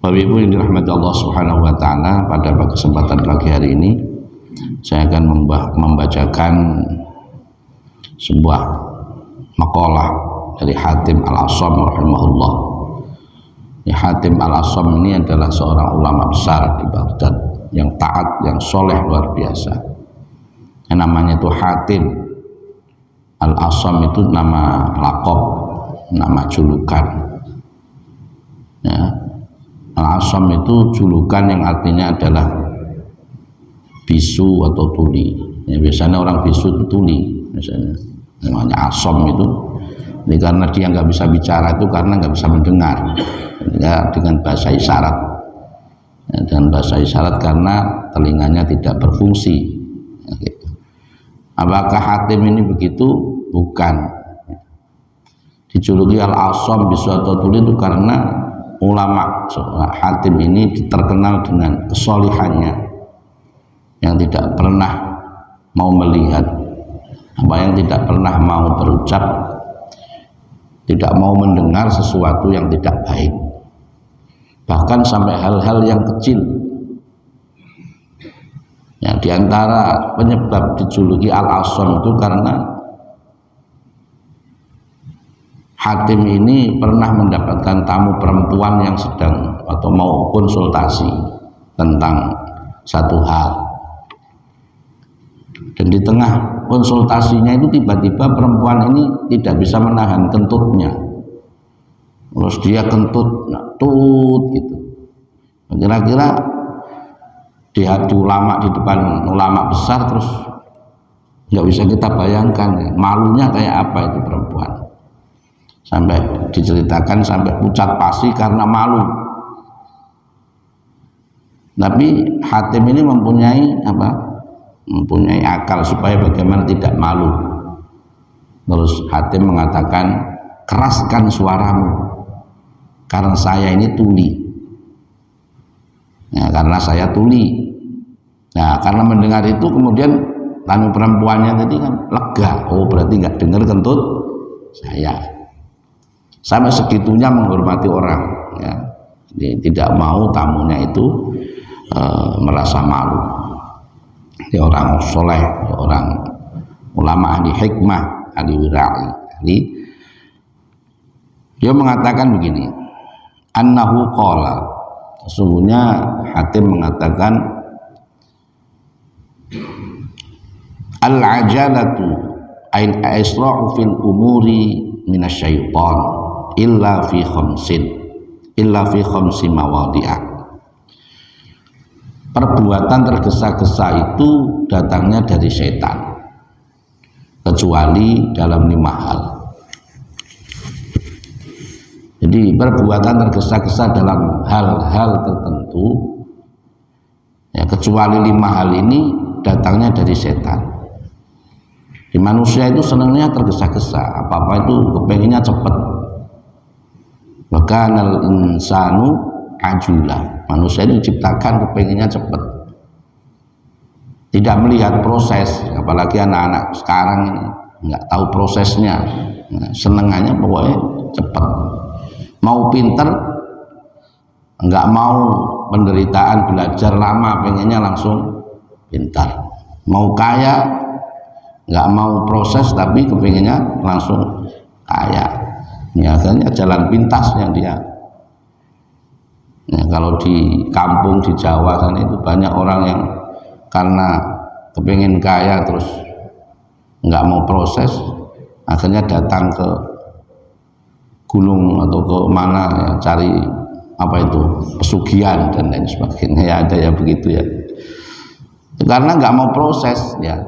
Bapak Ibu yang dirahmati Allah Subhanahu wa taala, pada kesempatan pagi hari ini saya akan membacakan sebuah makalah dari Hatim Al-Asham rahimahullah. Hatim Al-Asham ini adalah seorang ulama besar di Baghdad yang taat, yang soleh luar biasa. Yang namanya itu Hatim Al-Asham, itu nama lakop, nama julukan. Ya. Al-Asham itu julukan yang artinya adalah bisu atau tuli. Ya, biasanya orang bisu itu tuli, biasanya namanya Asham itu. Ini karena dia nggak bisa bicara itu karena nggak bisa mendengar, ya, dengan bahasa isyarat. Ya, dengan bahasa isyarat karena telinganya tidak berfungsi. Ya, gitu. Apakah Hatim ini begitu? Bukan. Dijuluki Al-Asham bisu atau tuli itu karena ulama Hatim ini terkenal dengan kesolihannya, yang tidak pernah mau melihat, yang tidak pernah mau berucap, tidak mau mendengar sesuatu yang tidak baik, bahkan sampai hal-hal yang kecil. Ya, diantara penyebab dijuluki Al-Asham itu karena Hatim ini pernah mendapatkan tamu perempuan yang sedang atau mau konsultasi tentang satu hal, dan di tengah konsultasinya itu tiba-tiba perempuan ini tidak bisa menahan kentutnya, terus dia kentut tut gitu. Kira-kira di ulama, di depan ulama besar, terus nggak bisa kita bayangkan ya, malunya kayak apa itu perempuan. Sampai diceritakan sampai pucat pasi karena malu. Tapi Hatim ini mempunyai mempunyai akal supaya bagaimana tidak malu. Terus Hatim mengatakan, keraskan suaramu karena saya ini tuli. Ya, karena saya tuli. Nah, karena mendengar itu kemudian tamu perempuannya tadi kan lega. Oh, berarti nggak dengar kentut saya. Sampai segitunya menghormati orang, ya. Jadi, tidak mau tamunya itu merasa malu. Dia orang soleh, orang ulama ahli hikmah, ahli wira'i. Dia mengatakan begini, annahu qala, sesungguhnya Hatim mengatakan, al-ajalatu ain asra'u fil umuri minasyaitan illa fi khamsi mawadhi'ah. Perbuatan tergesa-gesa itu datangnya dari setan, kecuali dalam 5 hal. Jadi perbuatan tergesa-gesa dalam hal-hal tertentu, ya, kecuali 5 hal ini datangnya dari setan. Di manusia itu senangnya tergesa-gesa, apa-apa itu kepengennya cepat. Bahkan al-insanu ajulah, manusia itu diciptakan kepengennya cepat, tidak melihat proses. Apalagi anak-anak sekarang ini nggak tahu prosesnya, senengannya pokoknya cepat. Mau pinter, nggak mau penderitaan belajar lama, pengennya langsung pintar. Mau kaya, nggak mau proses tapi kepengennya langsung kaya. Ya, akhirnya jalan pintas yang dia. Ya, kalau di kampung di Jawa sana itu banyak orang yang karena kepengen kaya terus nggak mau proses, akhirnya datang ke gunung atau ke mana ya, cari pesugihan dan lain sebagainya. Ya, ada ya begitu ya. Karena nggak mau proses, ya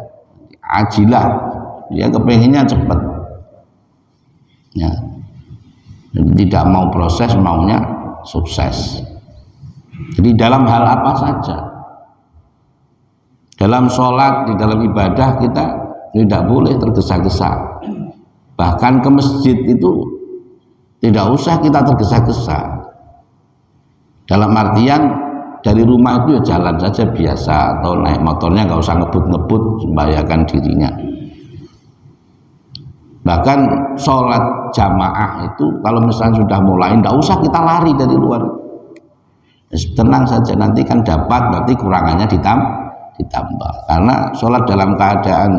ajilah, dia kepengennya cepat. Ya. Tidak mau proses, maunya sukses. Jadi dalam hal apa saja, dalam sholat, di dalam ibadah kita tidak boleh tergesa-gesa. Bahkan ke masjid itu tidak usah kita tergesa-gesa. Dalam artian dari rumah itu ya jalan saja biasa, atau naik motornya nggak usah ngebut-ngebut membahayakan dirinya. Bahkan sholat jamaah itu kalau misalnya sudah mulai, tidak usah kita lari dari luar. Tenang saja, nanti kan dapat, berarti kurangannya ditambah. Karena sholat dalam keadaan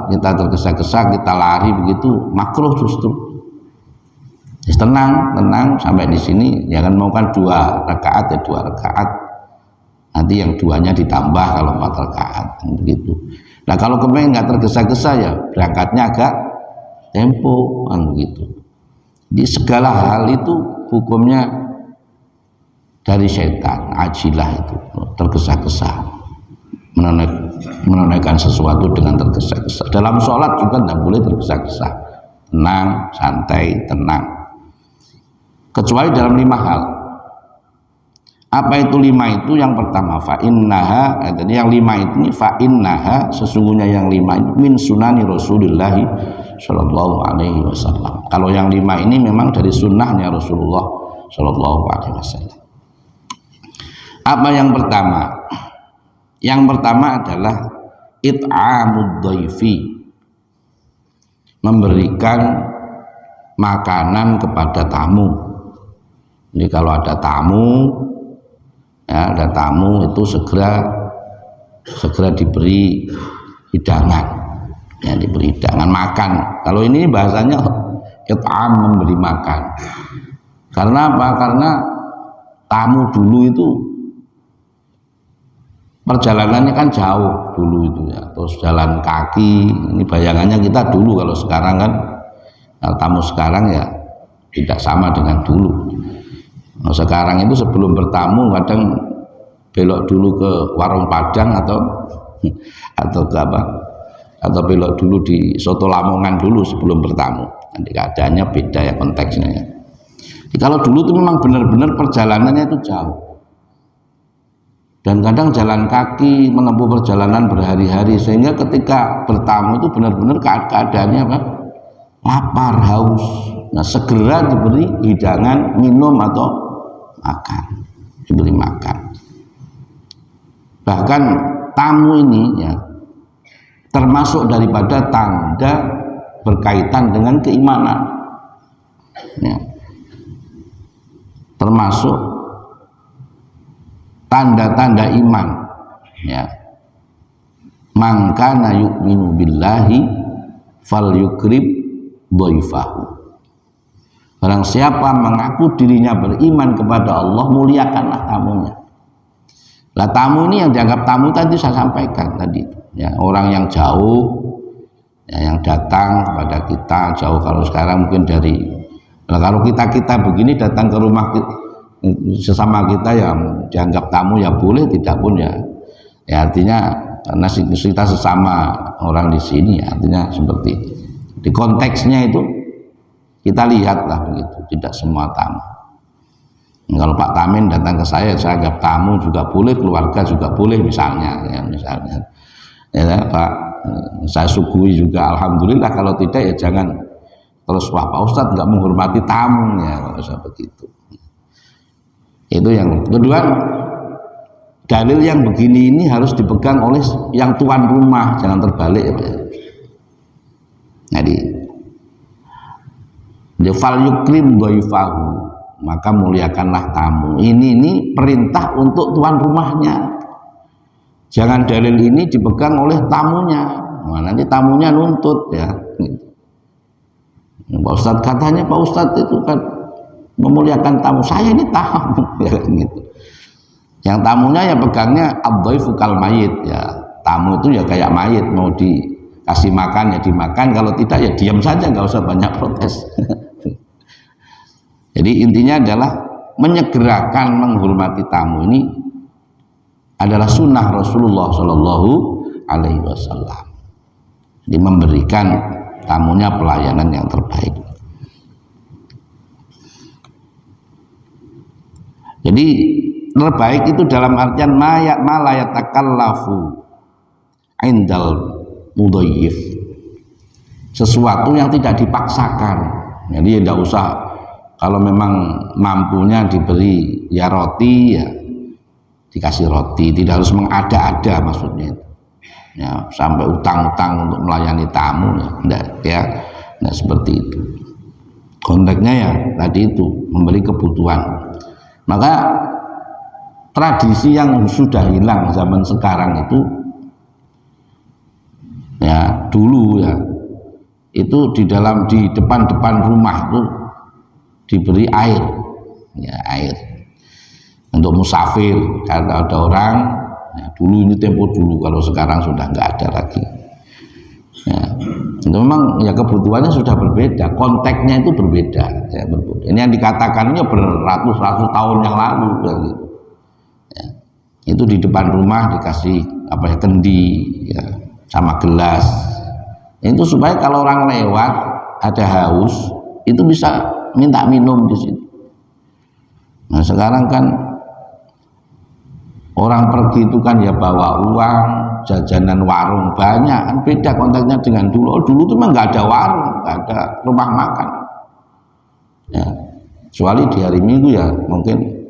kita tergesa-gesa, kita lari begitu makruh justru. Tenang sampai di sini, jangan mau kan 2 rakaat ya 2 rakaat. Nanti yang 2-nya ditambah kalau 4 rakaat begitu. Nah kalau kepengen nggak tergesa-gesa ya berangkatnya agak tempo kan begitu. Di segala hal itu hukumnya dari setan, ajilah itu, tergesa-gesa, menunaikan sesuatu dengan tergesa-gesa. Dalam sholat juga tidak boleh tergesa-gesa, tenang, santai, tenang. Kecuali dalam 5 hal. Apa itu 5 itu? Yang pertama fa'innaha, jadi yang 5 itu fa'innaha, sesungguhnya yang 5 itu min sunani Rasulullah sallallahu alaihi wasallam. Kalau yang 5 ini memang dari sunnahnya Rasulullah sallallahu alaihi wasallam. Apa yang pertama? Yang pertama adalah it'amud dhaifi, memberikan makanan kepada tamu. Jadi kalau ada tamu, ya ada tamu itu segera diberi hidangan, ya diberi hidangan makan. Kalau ini bahasanya it'am, memberi makan. Karena apa? Karena tamu dulu itu perjalanannya kan jauh dulu itu ya, terus jalan kaki. Ini bayangannya kita dulu, kalau sekarang kan tamu sekarang ya tidak sama dengan dulu. Nah, sekarang itu sebelum bertamu kadang belok dulu ke warung Padang atau ke apa, atau belok dulu di soto Lamongan dulu sebelum bertamu. Nanti keadaannya beda ya konteksnya ya. Jadi kalau dulu itu memang benar-benar perjalanannya itu jauh. Dan kadang jalan kaki, menempuh perjalanan berhari-hari, sehingga ketika bertamu itu benar-benar keadaannya apa? Lapar, haus. Nah, segera diberi hidangan, minum atau makan, diberi makan. Bahkan tamu ini ya termasuk daripada tanda berkaitan dengan keimanan. Ya. Termasuk tanda-tanda iman, ya. Mangkana yu'minu billahi fal yukrib dhaifahu. Barang siapa mengaku dirinya beriman kepada Allah, muliakanlah tamunya. Lah tamu ini yang dianggap tamu tadi saya sampaikan tadi, ya, orang yang jauh, ya, yang datang kepada kita jauh. Kalau sekarang mungkin kalau kita begini datang ke rumah sesama kita yang dianggap tamu ya boleh, tidak pun ya artinya karena kita sesama orang di sini ya, artinya seperti itu. Di konteksnya itu kita lihatlah begitu, tidak semua tamu. Kalau Pak Tamin datang ke saya anggap tamu juga boleh, keluarga juga boleh misalnya ya Pak, saya suguhi juga alhamdulillah. Kalau tidak ya jangan terus wah Pak Ustadz nggak menghormati tamu ya, kalau saya begitu. Itu yang kedua, dalil yang begini ini harus dipegang oleh yang tuan rumah, jangan terbalik ya Pak. Jadi fal yukrim dhaifahu, maka muliakanlah tamu. Ini perintah untuk tuan rumahnya. Jangan dalil ini dipegang oleh tamunya. Nah, nanti tamunya nuntut ya. Pak Ustadz katanya Pak Ustadz itu kan memuliakan tamu, saya ini tamu ya gitu. Yang tamunya ya pegangnya ad-dhaifu kal mayit ya, tamu itu ya kayak mayit, mau dikasih makan ya dimakan, kalau tidak ya diam saja, nggak usah banyak protes. Jadi intinya adalah menyegerakan menghormati tamu ini adalah sunnah Rasulullah Shallallahu Alaihi Wasallam. Jadi memberikan tamunya pelayanan yang terbaik. Jadi terbaik itu dalam artian malayatakallafu indal mudhayyif, sesuatu yang tidak dipaksakan. Jadi tidak usah, kalau memang mampunya diberi ya roti ya dikasih roti, tidak harus mengada-ada maksudnya ya, sampai utang-utang untuk melayani tamu ya, enggak seperti itu. Konteksnya ya tadi itu memberi kebutuhan. Maka tradisi yang sudah hilang zaman sekarang itu, ya dulu ya, itu di depan rumah itu diberi air, ya air untuk musafir karena ada orang. Ya, dulu ini tempo dulu, kalau sekarang sudah nggak ada lagi. Ya, itu memang ya kebutuhannya sudah berbeda, konteksnya itu berbeda, ya, berbeda. Ini yang dikatakannya beratus-ratus tahun yang lalu, gitu. Ya, itu di depan rumah dikasih kendi, ya, sama gelas. Itu supaya kalau orang lewat ada haus, itu bisa minta minum di situ. Nah sekarang kan orang pergi itu kan ya bawa uang, jajanan warung banyak, kan beda konteksnya dengan dulu. Dulu tuh memang nggak ada warung, nggak ada rumah makan. Ya, kecuali di hari Minggu ya mungkin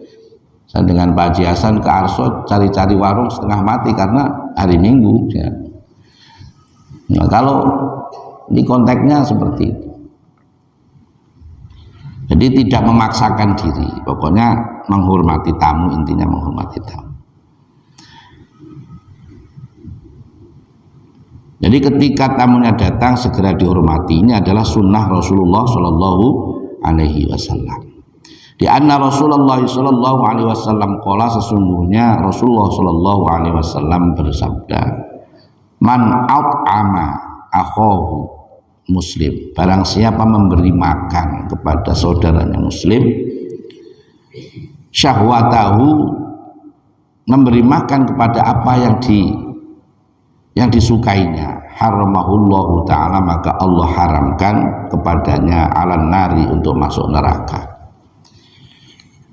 saya dengan Pak Haji Hasan ke Arso cari-cari warung setengah mati karena hari Minggu. Ya. Nah, kalau di konteksnya seperti itu. Jadi tidak memaksakan diri, pokoknya menghormati tamu, intinya menghormati tamu. Jadi ketika tamunya datang segera dihormati. Ini adalah sunnah Rasulullah Shallallahu Alaihi Wasallam. Di anna Rasulullah Shallallahu Alaihi Wasallam qala, sesungguhnya Rasulullah Shallallahu Alaihi Wasallam bersabda, man at'ama akhahu muslim, barang siapa memberi makan kepada saudaranya muslim, syahwatahu, memberi makan kepada apa yang disukainya, haramahullahu ta'ala, maka Allah haramkan kepadanya alan nari, untuk masuk neraka.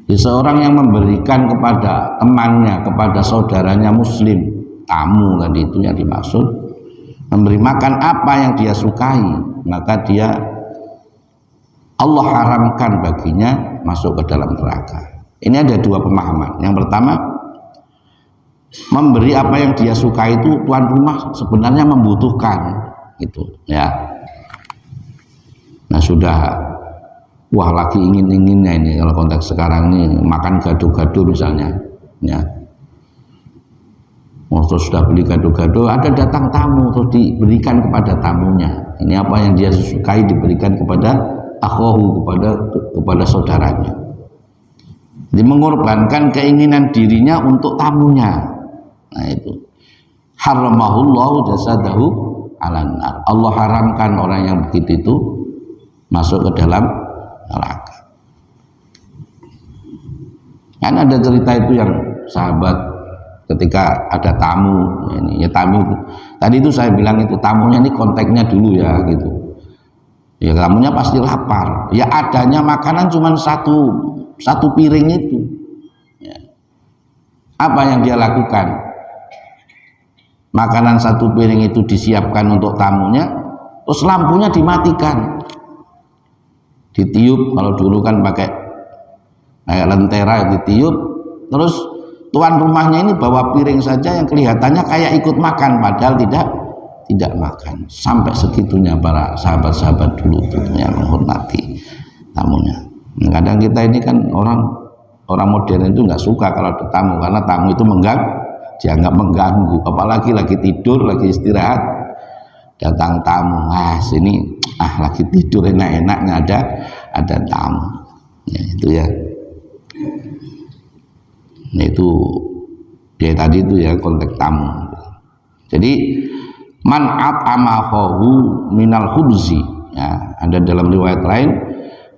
Jadi seorang yang memberikan kepada temannya, kepada saudaranya muslim, tamu tadi itu yang dimaksud, memberi makan apa yang dia sukai, maka dia Allah haramkan baginya masuk ke dalam neraka. Ini ada dua pemahaman. Yang pertama, memberi apa yang dia suka itu tuan rumah sebenarnya membutuhkan, gitu ya. Nah sudah wah lagi ingin-inginnya ini, kalau konteks sekarang ini makan gado-gado misalnya, ya. Terus sudah beli gado-gado, ada datang tamu, terus diberikan kepada tamunya. Ini apa yang dia sukai diberikan kepada akhahu, kepada saudaranya. Jadi mengorbankan keinginan dirinya untuk tamunya. Nah itu haramahullahu jasadahu alan nar. Allah haramkan orang yang begitu itu masuk ke dalam neraka. Kan ada cerita itu yang sahabat ketika ada tamu, ini ya tamu tadi itu saya bilang itu tamunya ini konteksnya dulu ya gitu. Ya tamunya pasti lapar. Ya adanya makanan cuma satu piring itu. Ya. Apa yang dia lakukan? Makanan satu piring itu disiapkan untuk tamunya, terus lampunya dimatikan, ditiup. Kalau dulu kan pakai kayak lentera, ditiup, terus tuan rumahnya ini bawa piring saja yang kelihatannya kayak ikut makan, padahal tidak makan. Sampai segitunya para sahabat-sahabat dulu itu yang menghormati tamunya. Kadang kita ini kan orang modern itu nggak suka kalau ada tamu, karena tamu itu dianggap mengganggu, apalagi lagi tidur, lagi istirahat, datang tamu, sini lagi tidur enak-enaknya ada tamu, ya itu ya. Nah itu ya tadi itu ya konteks tamu. Jadi man at'amahu minal khubzi, ya ada dalam riwayat lain,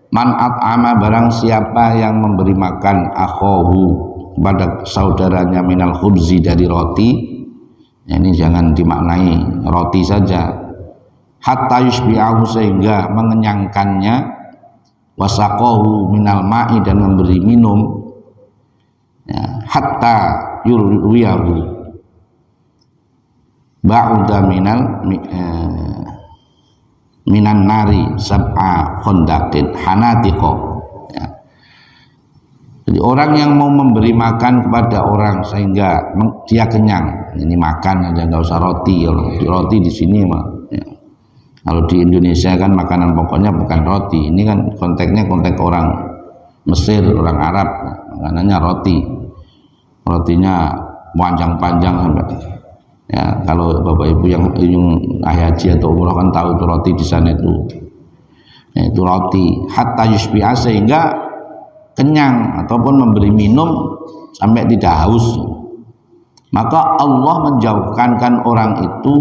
man at'ama, barang siapa yang memberi makan akhahu, pada saudaranya, minal khubzi, dari roti. Ya, ini jangan dimaknai roti saja, hatta yusbi'ahu, sehingga mengenyangkannya, wasaqahu minal ma'i, dan memberi minum, ya, hatta yurwiyahu ba'uda minan nari sab'a khondaqin hanatiqo. Jadi orang yang mau memberi makan kepada orang sehingga dia kenyang, ini makan aja, nggak usah roti. Roti di sini mah, ya. Kalau di Indonesia kan makanan pokoknya bukan roti. Ini kan konteksnya konteks orang Mesir, orang Arab, makanannya roti. Rotinya panjang-panjang sampai. Ya, kalau Bapak Ibu yang haji atau umroh kan tahu itu roti di sana itu. Ya, itu roti hatta yusbi'a, sehingga kenyang ataupun memberi minum sampai tidak haus. Maka Allah menjauhkan orang itu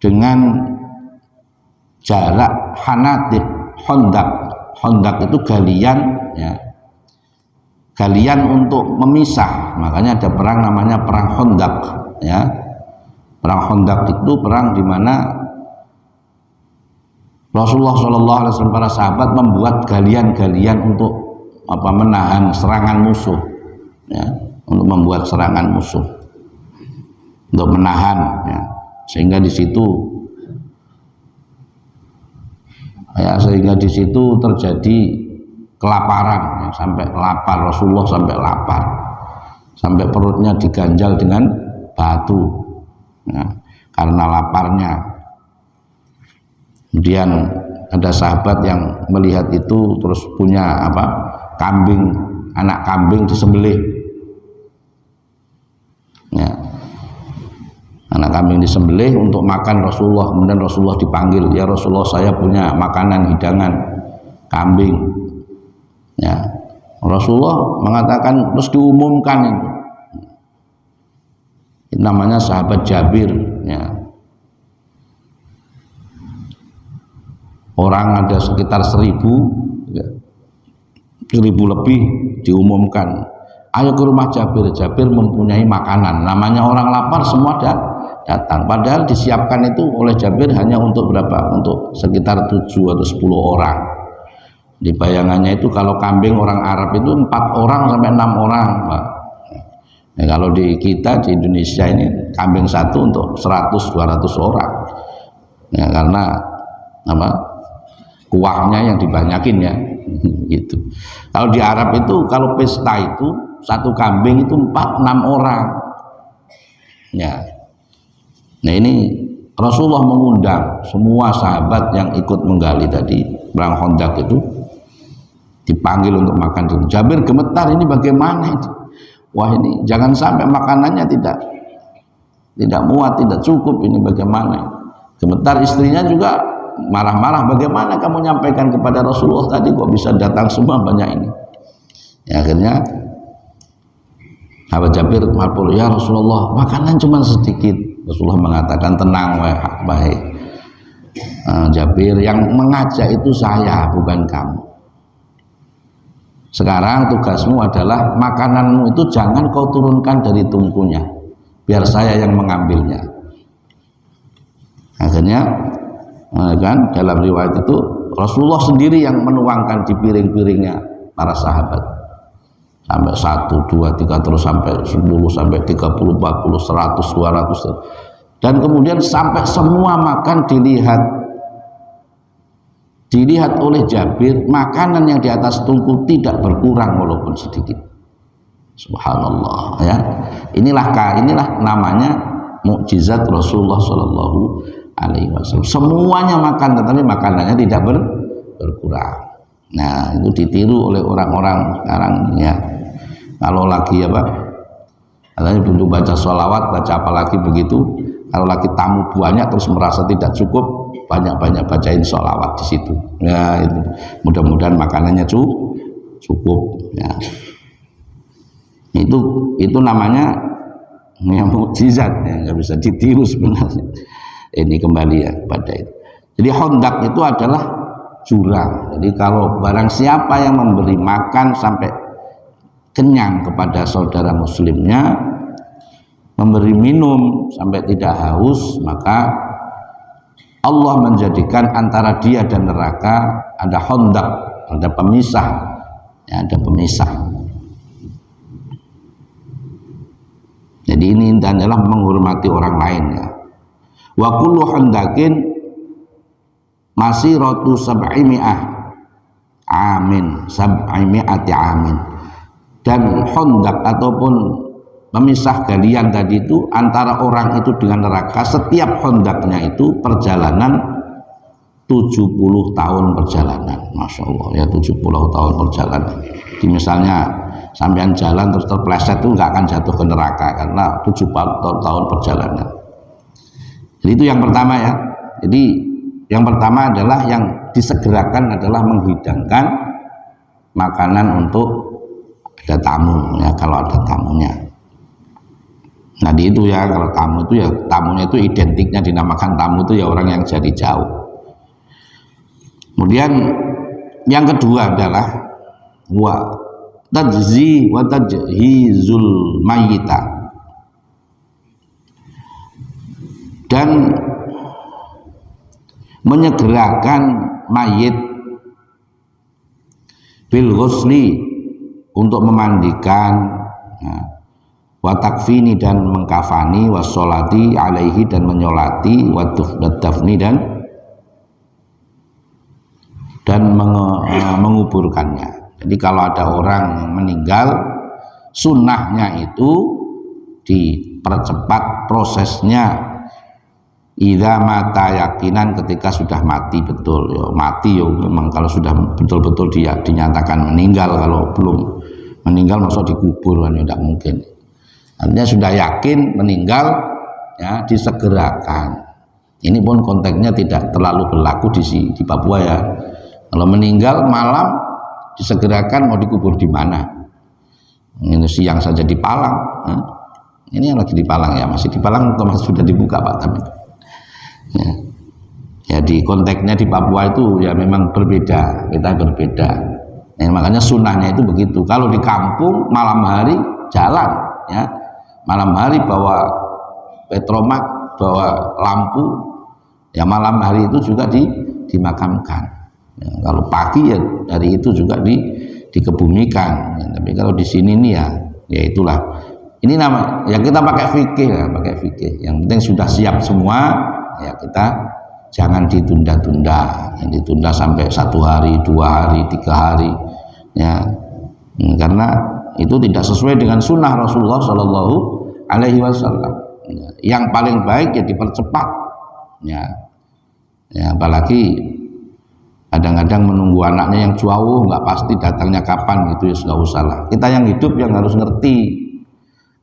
dengan jarak hanatib, hondak itu galian, ya, galian untuk memisah. Makanya ada perang namanya perang Hondak, ya. Perang Hondak itu perang di mana Rasulullah SAW, para sahabat membuat galian-galian untuk menahan serangan musuh, ya, untuk membuat serangan musuh, untuk menahan, ya. Sehingga di situ terjadi kelaparan, ya, sampai lapar. Rasulullah sampai lapar, sampai perutnya diganjal dengan batu, ya, karena laparnya. Kemudian ada sahabat yang melihat itu terus punya kambing, anak kambing disembelih, ya, anak kambing disembelih untuk makan Rasulullah. Kemudian Rasulullah dipanggil, ya Rasulullah, saya punya makanan hidangan kambing, ya. Rasulullah mengatakan, terus diumumkan itu namanya sahabat Jabir, ya. Orang ada sekitar 1000 lebih, diumumkan, ayo ke rumah Jabir. Jabir mempunyai makanan, namanya orang lapar, semua datang. Padahal disiapkan itu oleh Jabir hanya untuk berapa? Untuk sekitar 7 atau 10 orang. Di bayangannya itu kalau kambing orang Arab itu 4 orang sampai 6 orang, Pak. Ya, kalau di kita di Indonesia ini kambing satu untuk 100-200 orang, ya, karena kuahnya yang dibanyakin, ya, gitu. Kalau di Arab itu kalau pesta itu satu kambing itu 4-6 orang, ya. Nah, ini Rasulullah mengundang semua sahabat yang ikut menggali tadi perang Hondak itu, dipanggil untuk makan dulu. Jabir gemetar, ini bagaimana itu? Wah, ini jangan sampai makanannya tidak muat, tidak cukup, ini bagaimana? Gemetar. Istrinya juga marah-marah, bagaimana kamu nyampaikan kepada Rasulullah tadi kok bisa datang semua banyak ini? Ya, akhirnya sahabat Jabir marpul, ya Rasulullah, makanan cuma sedikit. Rasulullah mengatakan, tenang, baik. Jabir, yang mengajak itu saya, bukan kamu. Sekarang tugasmu adalah makananmu itu jangan kau turunkan dari tungkunya, biar saya yang mengambilnya. Akhirnya kan dalam riwayat itu Rasulullah sendiri yang menuangkan di piring-piringnya para sahabat, sampai 1, 2, 3 terus sampai 10, sampai 30, 40, 100, 200, dan kemudian sampai semua makan dilihat oleh Jabir, makanan yang di atas tungku tidak berkurang walaupun sedikit. Subhanallah, ya. Inilah namanya mukjizat Rasulullah Shallallahu Alaihi Wasallam. Semuanya makan, tetapi makanannya tidak berkurang. Nah, itu ditiru oleh orang-orang sekarang, ya. Kalau lagi katanya untuk baca sholawat, baca apalagi begitu. Kalau lagi tamu banyak terus merasa tidak cukup, banyak-banyak bacain sholawat di situ. Ya, itu mudah-mudahan makanannya cukup, ya. Itu namanya yang mukjizat, ya, nggak bisa ditiru sebenarnya. Ini kembali ya pada itu. Jadi Hondak itu adalah jurang. Jadi kalau barang siapa yang memberi makan sampai kenyang kepada saudara muslimnya, memberi minum sampai tidak haus, maka Allah menjadikan antara dia dan neraka ada Hondak, ada pemisah, ya, ada pemisah. Jadi ini adalah menghormati orang lain, ya. Wa kullu hondakin masiratu sab'imi'ah amin, sab'imi'ati amin. Dan hondak ataupun memisah galian tadi itu antara orang itu dengan neraka, setiap hondaknya itu perjalanan 70 tahun perjalanan. Masya Allah ya, 70 tahun perjalanan. Di misalnya sampean jalan terus terpleset itu nggak akan jatuh ke neraka karena 70 tahun perjalanan. Jadi itu yang pertama ya. Jadi yang pertama adalah yang disegerakan adalah menghidangkan makanan untuk ada tamu ya, kalau ada tamunya. Nah di itu ya, kalau tamu itu ya, tamunya itu identiknya dinamakan tamu itu ya orang yang jadi jauh. Kemudian yang kedua adalah wa tajzi wa tajhizul mayyita, dan menyegerakan mayit bil ghusli, untuk memandikan, wa takfini, dan mengkafani, wassolati alaihi, dan menyolati, wa dafni, dan menguburkannya. Jadi kalau ada orang meninggal, sunnahnya itu dipercepat prosesnya. Idza mata yakinan, ketika sudah mati betul ya, mati ya memang kalau sudah betul-betul dia dinyatakan meninggal. Kalau belum meninggal masa dikubur kan ya tidak mungkin. Artinya sudah yakin meninggal ya, disegerakan. Ini pun konteksnya tidak terlalu berlaku di Papua ya. Kalau meninggal malam disegerakan, mau dikubur di mana? Ini siang saja di Palang. Ini yang lagi di Palang ya, masih di Palang atau masih sudah dibuka Pak? Tapi ya. Jadi konteksnya di Papua itu ya memang berbeda, kita berbeda. Nah, makanya sunnahnya itu begitu. Kalau di kampung malam hari jalan, ya malam hari bawa petromak, bawa lampu, ya malam hari itu juga dimakamkan. Ya, kalau pagi ya dari itu juga dikebumikan. Ya, tapi kalau di sini nih ya itulah. Ini nama ya, kita pakai fikih ya, pakai fikih. Yang penting sudah siap semua. Ya kita jangan ditunda-tunda, yang ditunda sampai 1 hari, 2 hari, 3 hari ya, karena itu tidak sesuai dengan sunnah Rasulullah Shallallahu Alaihi Wasallam. Yang paling baik ya dipercepat ya, apalagi kadang-kadang menunggu anaknya yang jauh nggak pasti datangnya kapan gitu ya, nggak usah lah. Kita yang hidup yang harus ngerti.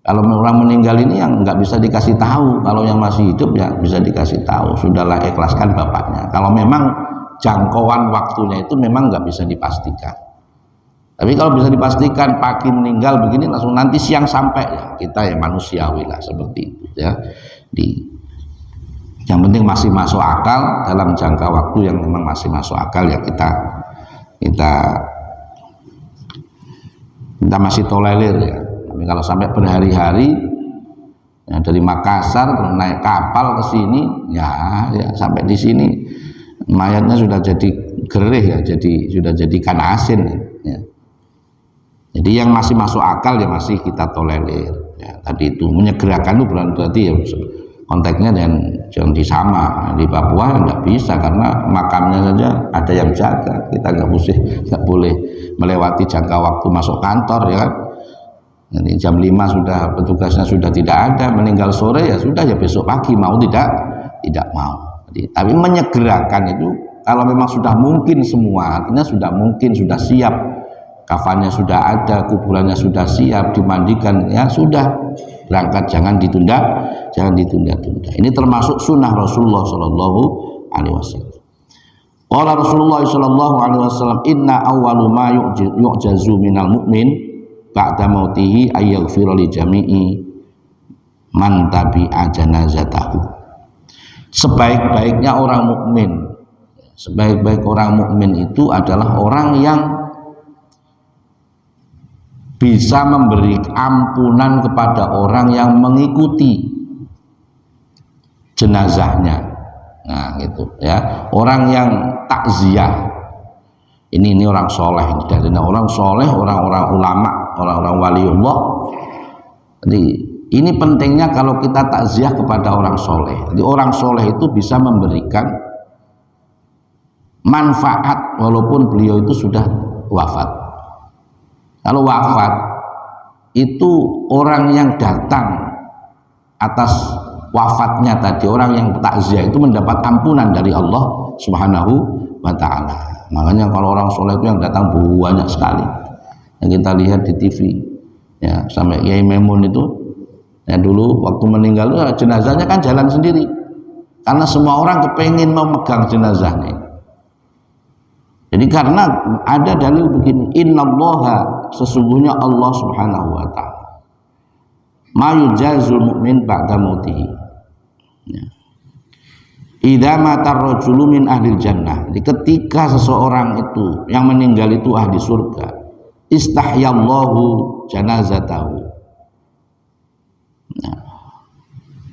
Kalau orang meninggal ini yang nggak bisa dikasih tahu, kalau yang masih hidup ya bisa dikasih tahu. Sudahlah, ikhlaskan bapaknya. Kalau memang jangkauan waktunya itu memang nggak bisa dipastikan. Tapi kalau bisa dipastikan pagi meninggal begini langsung nanti siang sampai ya, kita ya manusiawi lah seperti itu ya. Yang penting masih masuk akal, dalam jangka waktu yang memang masih masuk akal ya kita masih tolerir ya. Tapi kalau sampai berhari-hari ya, dari Makassar naik kapal ke sini ya sampai di sini mayatnya sudah jadi gerih ya, sudah jadi ikan asin ya. Jadi yang masih masuk akal ya masih kita tolerir ya. Tadi itu menyegerakan itu berarti ya konteksnya jangan disama. Di Papua nggak bisa karena makamnya saja ada yang jaga, kita nggak boleh melewati jangka waktu masuk kantor ya kan. Jadi jam 5 sudah petugasnya sudah tidak ada, meninggal sore ya sudah ya besok pagi mau tidak mau. Jadi, tapi menyegerakan itu kalau memang sudah mungkin semua, artinya sudah mungkin, sudah siap, kafannya sudah ada, kuburannya sudah siap, dimandikan ya sudah berangkat, jangan ditunda-tunda. Ini termasuk sunnah Rasulullah Shallallahu Alaihi Wasallam. Qala Rasulullah Shallallahu Alaihi Wasallam, inna awwalu ma yu'jazu minal mu'min ba'da mautihi ayyaghfira li jami'i man tabi'a janazatahu. Sebaik-baiknya orang mukmin, sebaik-baik orang mukmin itu adalah orang yang bisa memberi ampunan kepada orang yang mengikuti jenazahnya. Nah, gitu ya. Orang yang takziah. Ini orang soleh, dari orang soleh, orang-orang ulama, orang-orang waliullah. Jadi ini pentingnya kalau kita takziah kepada orang soleh. Jadi orang soleh itu bisa memberikan manfaat walaupun beliau itu sudah wafat. Kalau wafat itu orang yang datang atas wafatnya tadi, orang yang takziah itu mendapat ampunan dari Allah Subhanahu wa ta'ala. Makanya kalau orang soleh itu yang datang banyak sekali, yang kita lihat di TV ya, sampai Kiai Memun itu ya, dulu waktu meninggal jenazahnya kan jalan sendiri karena semua orang kepengin memegang jenazahnya. Jadi karena ada dalil begini, innallaha, sesungguhnya Allah Subhanahu wa ta'ala mayujazul mu'min ba'da mautihi. Ya. Idza mata rajulu min ahlil jannah. Jadi ketika seseorang itu yang meninggal itu ahli surga, istahyallahu janazatahu. Nah,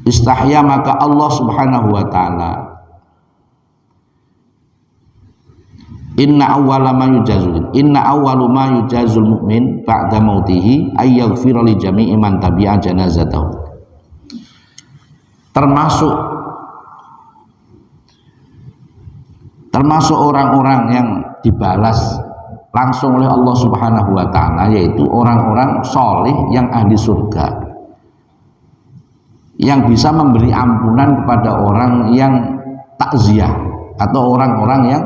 istahya, maka Allah Subhanahu wa ta'ala inna awwalu ma yujazul mu'min ba'da mautihi ay yaghfira li jami'i man tabi'a janazatahu. Termasuk orang-orang yang dibalas langsung oleh Allah Subhanahu wa ta'ala, yaitu orang-orang soleh yang ahli surga, yang bisa memberi ampunan kepada orang yang takziah atau orang-orang yang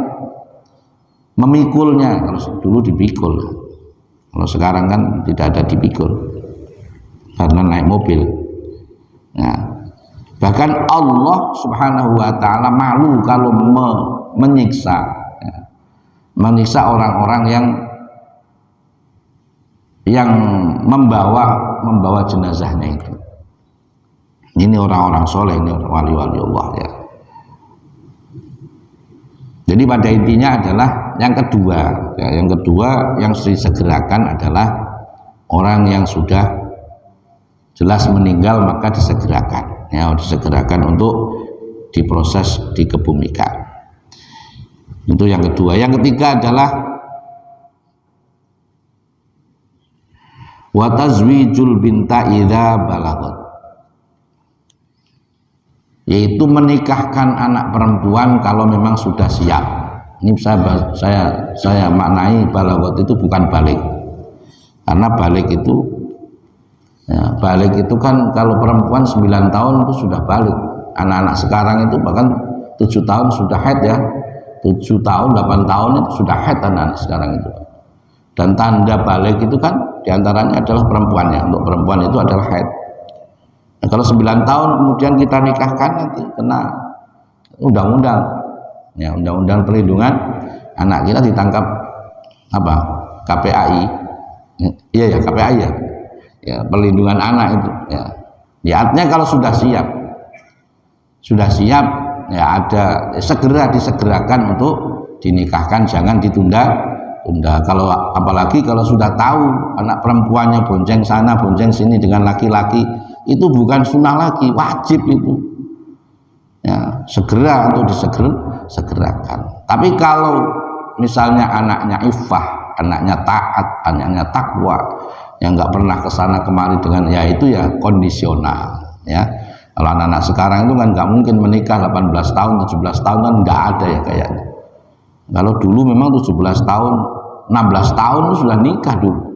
memikulnya. Kalau dulu dipikul, kalau sekarang kan tidak ada dipikul karena naik mobil. Nah, bahkan Allah Subhanahu wa ta'ala malu kalau menyiksa orang-orang yang membawa jenazahnya itu. Ini orang-orang soleh, ini wali-wali Allah ya. Jadi pada intinya adalah yang kedua ya, yang disegerakan adalah orang yang sudah jelas meninggal, maka disegerakan ya, disegerakan untuk diproses, dikebumikan. Itu yang kedua. Yang ketiga adalah wa tazwijul binta idza balagat, yaitu menikahkan anak perempuan kalau memang sudah siap. Ini saya maknai balagat itu bukan balik, karena balik itu kan kalau perempuan 9 tahun itu sudah balik. Anak-anak sekarang itu bahkan 7 tahun sudah haid ya, 7 tahun 8 tahun itu sudah haid anak-anak sekarang itu. Dan tanda balik itu kan diantaranya adalah perempuannya. Untuk perempuan itu adalah haid. Nah, kalau 9 tahun kemudian kita nikahkan, nanti kena undang-undang ya, undang-undang perlindungan anak, kita ditangkap apa, KPAI. Iya ya, KPAI ya, ya perlindungan anak itu ya. Ya artinya kalau sudah siap ya, ada segera disegerakan untuk dinikahkan, jangan ditunda-tunda. Kalau apalagi kalau sudah tahu anak perempuannya bonceng sana bonceng sini dengan laki-laki, itu bukan sunnah lagi, wajib itu ya, segera untuk disegerakan. Tapi kalau misalnya anaknya iffah, anaknya taat, anaknya takwa, yang nggak pernah kesana kemari dengan ya, itu ya kondisional ya. Kalau anak-anak sekarang itu kan nggak mungkin menikah 18 tahun 17 tahun kan nggak ada ya kayaknya. Kalau dulu memang 17 tahun 16 tahun itu sudah nikah dulu.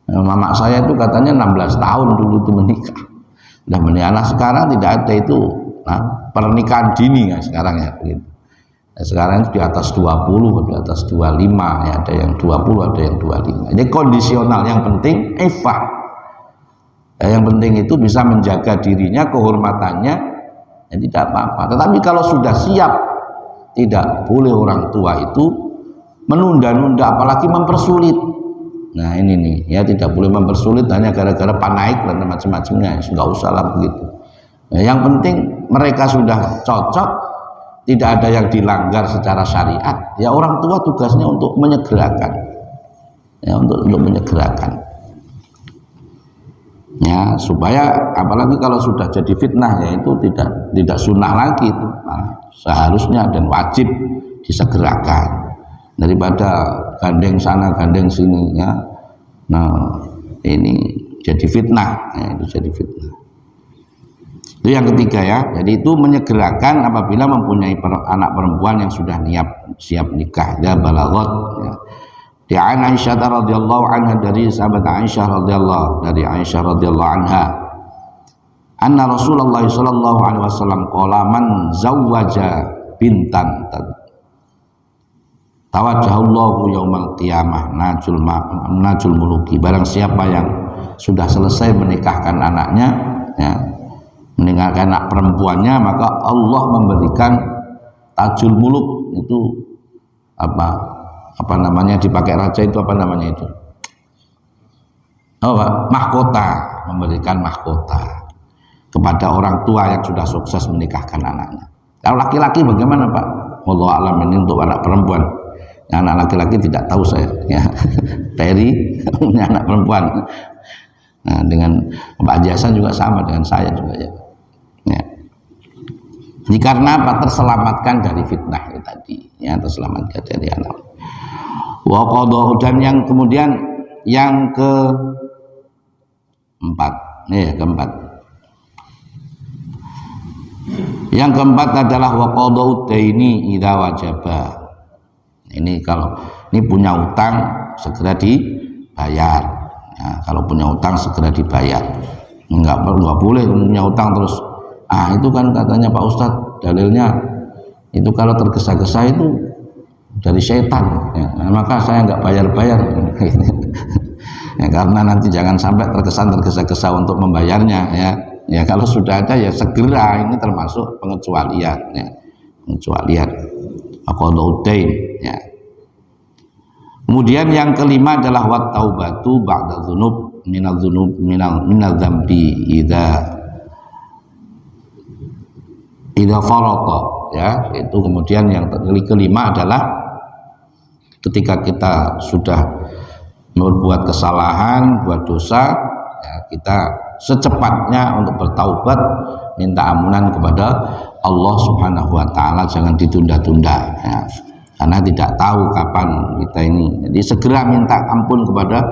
Mama saya itu katanya 16 tahun dulu itu menikah. Udah menikah. Nah, sekarang tidak ada itu. Nah, pernikahan dini ya sekarang ya begitu. Nah, sekarang itu di atas 20, di atas 25 ya, ada yang 20, ada yang 25. Jadi kondisional, yang penting iffah. Ya, yang penting itu bisa menjaga dirinya, kehormatannya, ya tidak apa-apa. Tetapi kalau sudah siap, tidak boleh orang tua itu menunda-nunda, apalagi mempersulit. Nah ini nih ya, tidak boleh mempersulit hanya gara-gara panaik dan macam-macamnya, nggak usah lah begitu. Nah, yang penting mereka sudah cocok, tidak ada yang dilanggar secara syariat. Ya orang tua tugasnya untuk menyegerakan, ya untuk menyegerakan. Ya supaya apalagi kalau sudah jadi fitnah ya, itu tidak sunnah lagi itu. Nah, seharusnya dan wajib disegerakan daripada gandeng sana gandeng sini ya. Nah ini jadi fitnah ya, itu jadi fitnah. Itu yang ketiga ya. Jadi itu menyegerakan apabila mempunyai anak perempuan yang sudah siap nikah ya, balagot ya. Di Aisyah radhiyallahu anha, dari sahabat Aisyah radhiyallahu anha, anna Rasulullah sallallahu alaihi wasallam qala man zawwaja bintan tawajjahallahu yaumal qiyamah najul muluki. Barang siapa yang sudah selesai menikahkan anaknya, ya, meninggalkan anak perempuannya, maka Allah memberikan tajul muluk. Itu apa namanya, dipakai raja itu apa namanya itu, mahkota, memberikan mahkota kepada orang tua yang sudah sukses menikahkan anaknya. Kalau laki-laki bagaimana Pak? Wallahu alam, ini untuk anak perempuan. Yang anak laki-laki tidak tahu saya, ya. Peri punya anak perempuan. Nah, dengan Pak Haji Hasan juga sama dengan saya juga, ya. Ya. Ini karena apa? Terselamatkan dari fitnah itu tadi, ya, terselamatkan dari anak. Wa qadha, dan yang kemudian yang keempat, yang keempat adalah wa qadha daini idza wajaba. Ini kalau ini punya utang segera dibayar. Ya, kalau punya utang segera dibayar. Enggak boleh punya utang terus. Itu kan katanya Pak Ustadz, dalilnya itu kalau tergesa-gesa itu dari setan. Ya, maka saya enggak bayar-bayar. Ya, karena nanti jangan sampai terkesan tergesa-gesa untuk membayarnya, ya. Ya kalau sudah ada ya segera, ini termasuk pengecualian, ya. Pengecualian. Aqdauddain, ya. Kemudian yang kelima adalah wat taubatu ba'da dzunub minal dzambi idza farata, ya. Itu kemudian yang kelima adalah ketika kita sudah berbuat kesalahan, buat dosa, ya, kita secepatnya untuk bertaubat, minta ampunan kepada Allah Subhanahu wa taala, jangan ditunda-tunda, ya. Karena tidak tahu kapan kita ini. Jadi segera minta ampun kepada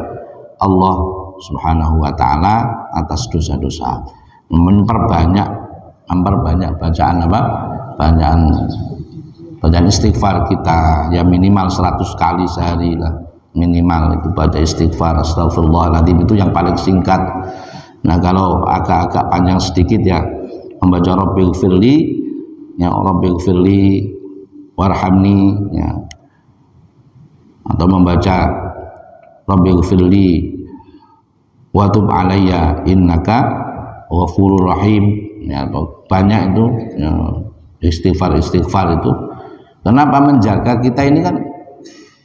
Allah Subhanahu wa taala atas dosa-dosa. Memperbanyak bacaan apa? Bacaan istighfar kita, ya minimal 100 kali sehari lah. Minimal itu baca istighfar, astagfirullahaladzim, itu yang paling singkat. Nah kalau agak-agak panjang sedikit ya membaca Rabbighfirli, ya Rabbighfirli warhamni, ya, atau membaca Rabbighfirli wa tub alayya innaka ghafurur rahim, ya, banyak itu, ya, istighfar itu. Kenapa? Menjaga kita ini kan,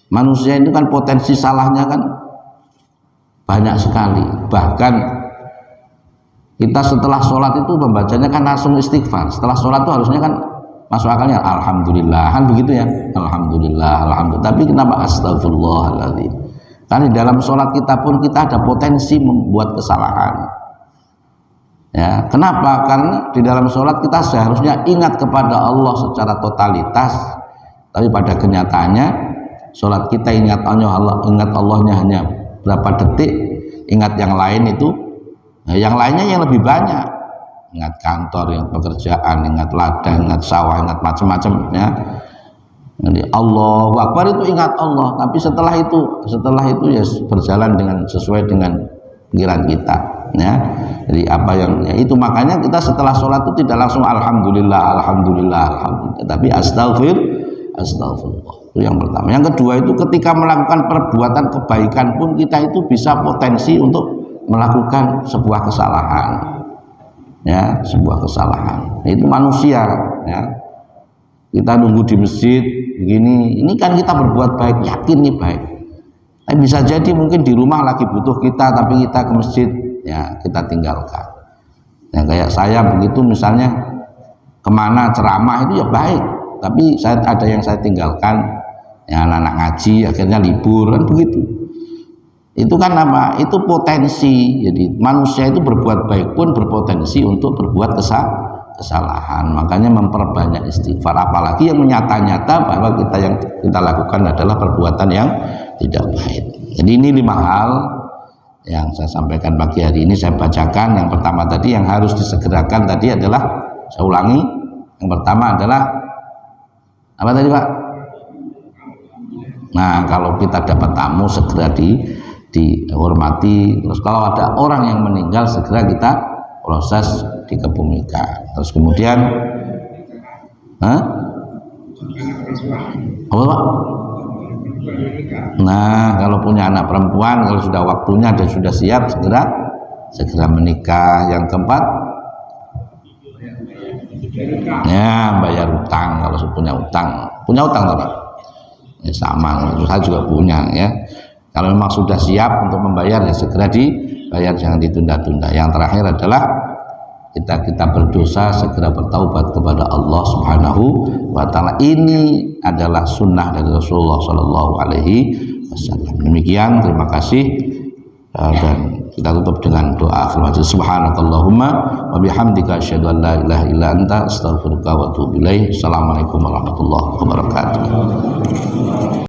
manusia itu kan potensi salahnya kan banyak sekali. Bahkan kita setelah sholat itu membacanya kan langsung istighfar. Setelah sholat itu harusnya kan masuk akalnya alhamdulillah, kan begitu ya, alhamdulillah. Tapi kenapa astagfirullahaladzim? Karena di dalam sholat kita pun kita ada potensi membuat kesalahan, ya. Kenapa? Karena di dalam sholat kita seharusnya ingat kepada Allah secara totalitas, tapi pada kenyataannya sholat kita ingat Allahnya hanya berapa detik, ingat yang lain itu, yang lainnya yang lebih banyak. Ingat kantor, ingat pekerjaan, ingat ladang, ingat sawah, ingat macam-macam, ya. Jadi Allahu Akbar itu ingat Allah, tapi setelah itu ya berjalan sesuai dengan pikiran kita, ya. Jadi apa yang, ya itu makanya kita setelah sholat itu tidak langsung alhamdulillah, tapi astagfirullah. Itu yang pertama. Yang kedua itu ketika melakukan perbuatan kebaikan pun kita itu bisa potensi untuk melakukan sebuah kesalahan, ya, sebuah kesalahan. Itu manusia, ya. Kita nunggu di masjid begini, ini kan kita berbuat baik, yakin nih baik. Tapi bisa jadi mungkin di rumah lagi butuh kita, tapi kita ke masjid, ya kita tinggalkan. Yang kayak saya begitu misalnya, kemana ceramah itu ya baik, tapi ada yang saya tinggalkan, ya anak-anak ngaji akhirnya libur, kan begitu. Itu kan apa? Itu potensi. Jadi manusia itu berbuat baik pun berpotensi untuk berbuat kesalahan. Makanya memperbanyak istighfar, apalagi yang nyata-nyata bahwa yang kita lakukan adalah perbuatan yang tidak baik. Jadi ini 5 hal yang saya sampaikan pagi hari ini, saya bacakan. Yang pertama tadi yang harus disegerakan tadi adalah, saya ulangi, yang pertama adalah apa tadi Pak? Nah, kalau kita dapat tamu segera dihormati. Terus kalau ada orang yang meninggal segera kita proses dikebumikan. Terus kemudian Apa Pak? Nah, kalau punya anak perempuan, kalau sudah waktunya dan sudah siap, segera menikah. Yang keempat, ya bayar utang. Kalau punya utang Pak, ya sama. Saya juga punya ya. Kalau memang sudah siap untuk membayar, ya segera dibayar, jangan ditunda-tunda. Yang terakhir adalah kita berdosa segera bertaubat kepada Allah Subhanahu wa taala. Ini adalah sunnah dari Rasulullah Shallallahu alaihi wasallam. Demikian, terima kasih, dan kita tutup dengan doa akhir majlis. Subhanakallahumma wa bihamdika asyhadu an la ilaha illa anta astaghfiruka wa atubu ilaik. Assalamualaikum warahmatullahi wabarakatuh.